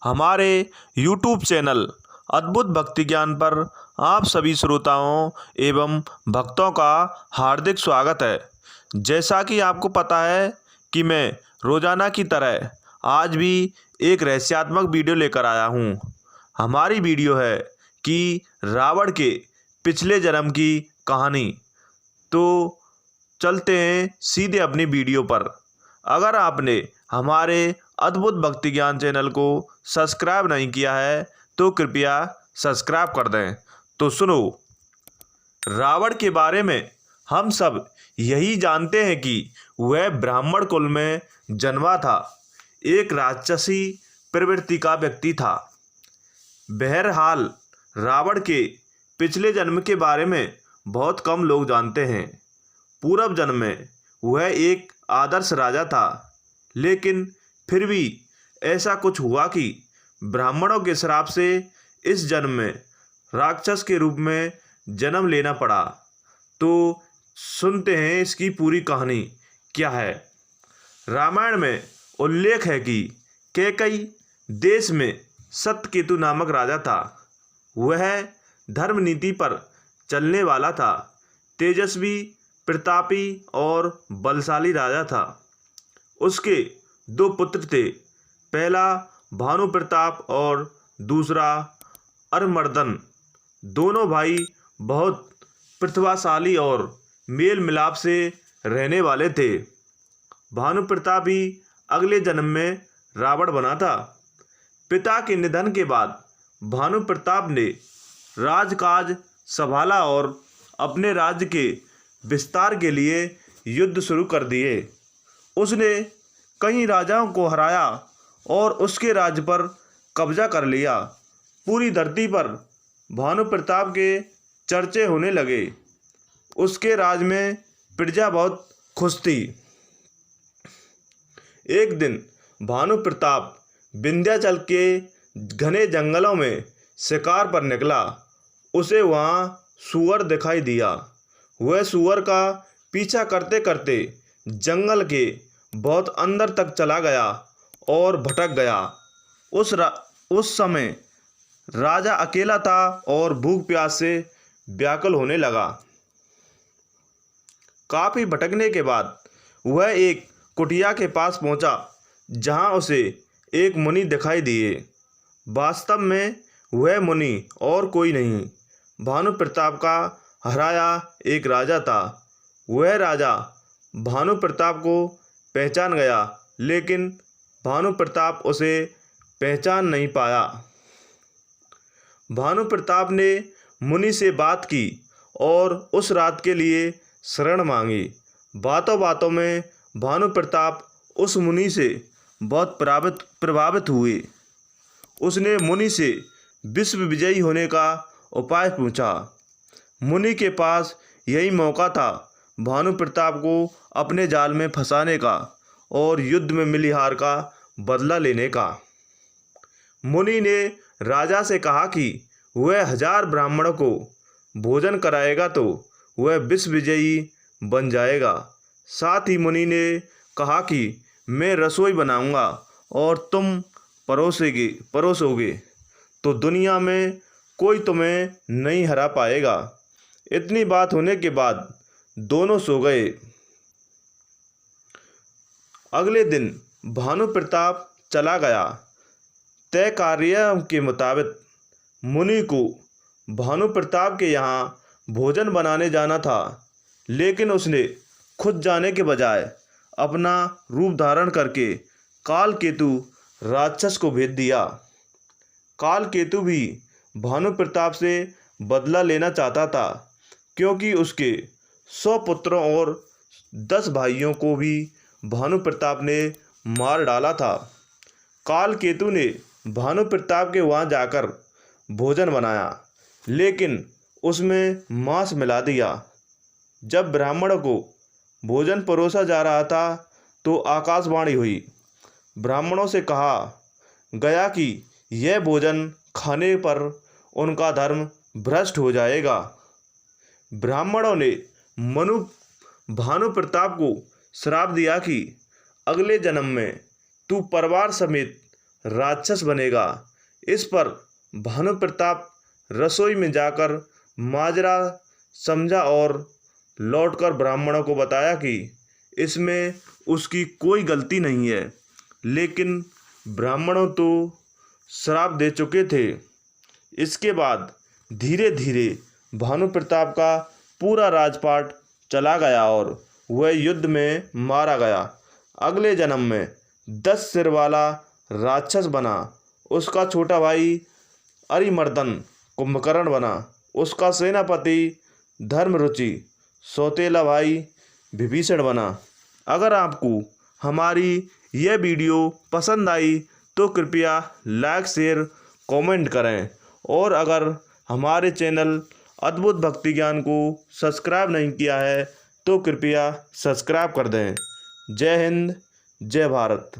हमारे YouTube channel अद्भुत भक्ति ज्ञान पर आप सभी श्रोताओं एवं भक्तों का हार्दिक स्वागत है। जैसा कि आपको पता है कि मैं रोजाना की तरह आज भी एक रहस्यात्मक वीडियो लेकर आया हूँ। हमारी वीडियो है कि रावण के पिछले जन्म की कहानी। तो चलते हैं सीधे अपनी वीडियो पर। अगर आपने हमारे अद्भुत भक्ति ज्ञान चैनल को सब्सक्राइब नहीं किया है तो कृपया सब्सक्राइब कर दें। तो सुनो, रावण के बारे में हम सब यही जानते हैं कि वह ब्राह्मण कुल में जन्मा था, एक राक्षसी प्रवृत्ति का व्यक्ति था। बहरहाल रावण के पिछले जन्म के बारे में बहुत कम लोग जानते हैं। पूर्व जन्म में वह एक आदर्श राजा था, लेकिन फिर भी ऐसा कुछ हुआ कि ब्राह्मणों के श्राप से इस जन्म में राक्षस के रूप में जन्म लेना पड़ा। तो सुनते हैं इसकी पूरी कहानी क्या है। रामायण में उल्लेख है कि कैकई देश में सत्यकेतु नामक राजा था। वह धर्म नीति पर चलने वाला था, तेजस्वी, प्रतापी और बलशाली राजा था। उसके दो पुत्र थे, पहला भानु प्रताप और दूसरा अरमर्दन। दोनों भाई बहुत प्रतिभाशाली और मेल मिलाप से रहने वाले थे। भानु प्रताप ही अगले जन्म में रावण बना था। पिता के निधन के बाद भानु प्रताप ने राजकाज संभाला और अपने राज्य के विस्तार के लिए युद्ध शुरू कर दिए। उसने कई राजाओं को हराया और उसके राज्य पर कब्जा कर लिया। पूरी धरती पर भानु प्रताप के चर्चे होने लगे। उसके राज में प्रजा बहुत खुश थी। एक दिन भानु प्रताप विंध्याचल के घने जंगलों में शिकार पर निकला। उसे वहाँ सूअर दिखाई दिया। वह सूअर का पीछा करते करते जंगल के बहुत अंदर तक चला गया और भटक गया। उस समय राजा अकेला था और भूख प्यास से व्याकुल होने लगा। काफी भटकने के बाद वह एक कुटिया के पास पहुंचा, जहां उसे एक मुनि दिखाई दिए। वास्तव में वह मुनि और कोई नहीं, भानु प्रताप का हराया एक राजा था। वह राजा भानु प्रताप को पहचान गया, लेकिन भानु प्रताप उसे पहचान नहीं पाया। भानु प्रताप ने मुनि से बात की और उस रात के लिए शरण मांगी। बातों बातों में भानु प्रताप उस मुनि से बहुत प्रभावित हुए। उसने मुनि से विश्व विजयी होने का उपाय पूछा। मुनि के पास यही मौका था भानु प्रताप को अपने जाल में फंसाने का और युद्ध में मिली हार का बदला लेने का। मुनि ने राजा से कहा कि वह 1000 ब्राह्मणों को भोजन कराएगा तो वह विश्व विजयी बन जाएगा। साथ ही मुनि ने कहा कि मैं रसोई बनाऊंगा और तुम परोसोगे तो दुनिया में कोई तुम्हें नहीं हरा पाएगा। इतनी बात होने के बाद दोनों सो गए। अगले दिन भानु प्रताप चला गया। तय कार्य के मुताबिक मुनि को भानु प्रताप के यहाँ भोजन बनाने जाना था, लेकिन उसने खुद जाने के बजाय अपना रूप धारण करके कालकेतु राक्षस को भेज दिया। कालकेतु भी भानु प्रताप से बदला लेना चाहता था, क्योंकि उसके 100 पुत्रों और 10 भाइयों को भी भानु प्रताप ने मार डाला था। कालकेतु ने भानु प्रताप के वहाँ जाकर भोजन बनाया, लेकिन उसमें मांस मिला दिया। जब ब्राह्मणों को भोजन परोसा जा रहा था तो आकाशवाणी हुई। ब्राह्मणों से कहा गया कि यह भोजन खाने पर उनका धर्म भ्रष्ट हो जाएगा। ब्राह्मणों ने भानु प्रताप को श्राप दिया कि अगले जन्म में तू परिवार समेत राक्षस बनेगा। इस पर भानु प्रताप रसोई में जाकर माजरा समझा और लौटकर ब्राह्मणों को बताया कि इसमें उसकी कोई गलती नहीं है। लेकिन ब्राह्मणों तो श्राप दे चुके थे। इसके बाद धीरे धीरे भानु प्रताप का पूरा राजपाट चला गया और वह युद्ध में मारा गया। अगले जन्म में 10 सिर वाला राक्षस बना। उसका छोटा भाई अरिमर्दन कुंभकर्ण बना। उसका सेनापति धर्मरुचि सौतेला भाई विभीषण बना। अगर आपको हमारी यह वीडियो पसंद आई तो कृपया लाइक शेयर कमेंट करें और अगर हमारे चैनल अद्भुत भक्ति ज्ञान को सब्सक्राइब नहीं किया है तो कृपया सब्सक्राइब कर दें। जय हिंद, जय भारत।